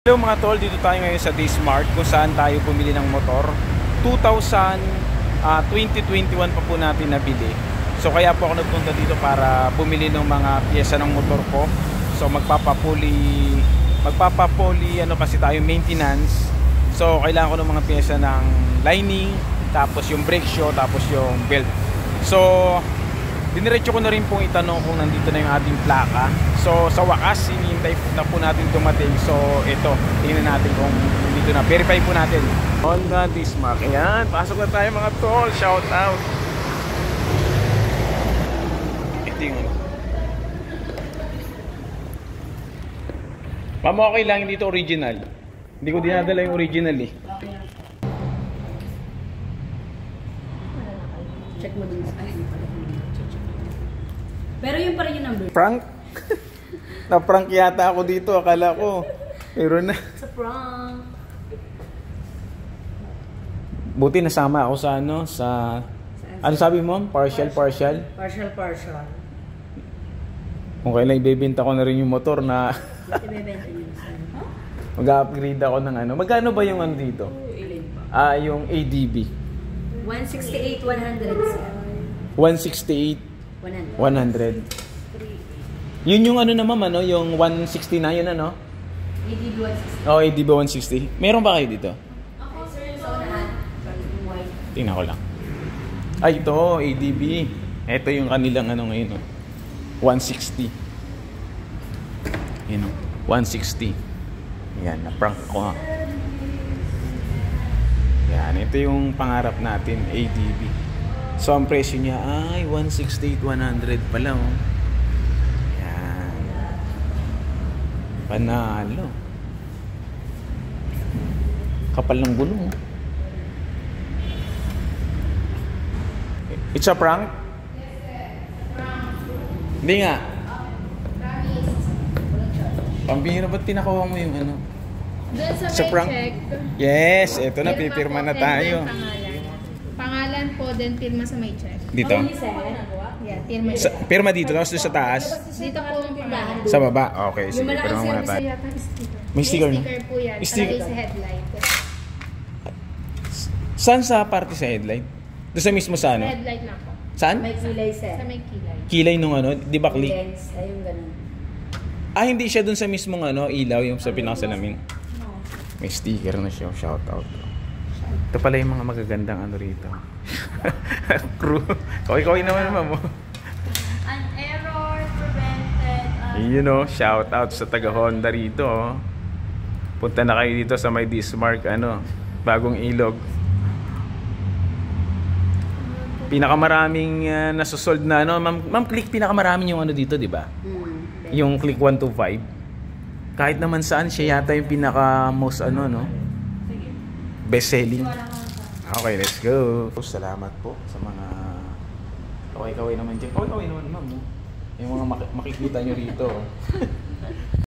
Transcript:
Hello mga tol, dito tayo ngayon sa D-Smart kung saan tayo bumili ng motor. 2021 pa po natin nabili. So kaya po ako nagpunta dito para bumili ng mga piyesa ng motor ko. So magpapapuli kasi tayo maintenance. So kailangan ko ng mga piyesa ng lining, tapos yung brake shoe, tapos yung belt. So diniretso ko na rin pong itanong kung nandito na yung ating plaka. So sa wakas, hinihintay na po natin dumating. So ito, tingnan natin kung dito na. Verify po natin. Honda D-Smart. Ayan, pasok na tayo mga tol. Shout out. Ito yung Mamo, okay lang, hindi ito original. Hindi ko dinadala yung original eh. Check mo dun sa pero yun pa rin yung number. Prank? Na-prank yata ako dito, akala ko. Pero na. Sa prank. Buti nasama ako sa ano sabi mo? Partial. Partial. Kung kailan ibebenta ko na rin yung motor na Ibebenta niyo sa mag-upgrade ako ng ano. Magkano ba yung ano dito? Yung ADB. 168, 100 sir. 168 100. Yun yung ano naman ano, yung 160 na yun ano? ADB 160. Oh, ADB 160. Meron ba kayo dito? Ako sir, sa unahan. White. Tingnan ko lang. Ay, ito, ADB. Ito yung kanilang ano ngayon, oh. 160. Yun, 160. Yan, na-prank ko nga. Yan, ito yung pangarap natin, ADB. So, ang presyo niya ay 168, 100 pala, oh. Yan. Panalo. Kapal ng gulong, oh. It's a prank? Hindi nga. Pambihira, ba't tinakuha mo yung ano? Doon sa Sa may prank? check. Yes, eto na, pipirma na tayo. Pangalan po, then pirma sa may check. Dito? Yeah, pirma Sa, siya. pirma dito, tapos doon sa taas? Dito po ang pirmahan. Sa baba? Okay, sige, Yung pirma muna Gusto tayo. yata sticker. May sticker na? Sticker po yan. Sticker. Sticker. Sa headlight. Saan sa party sa headlight? Doon sa mismo sa Sa ano? headlight lang po. Saan? May kilay sir. Sa may kilay. Kilay nung ano, di ba click? Lens, ayun ganun. Hindi siya doon sa mismong ano, ilaw, yung sa pinakasalamin. May sticker na siya, shout out. Ito pala yung mga magagandang ano rito. Crew. Kaway-kaway naman mo. An error prevented. You know, shout out sa taga Honda rito. Oh. Punta na kayo dito sa may D-Smart, ano, bagong ilog. Pinakamaraming nasusold na ano, Ma'am Click, pinakamaraming yung ano dito, di ba? Yung Click 125. Kahit naman saan, siya yata yung pinaka most ano, no? Best selling. Okay, let's go. Salamat po sa mga kaway-kaway naman dyan. Kaway-kaway naman, ma'am. Yung mga makikita nyo rito.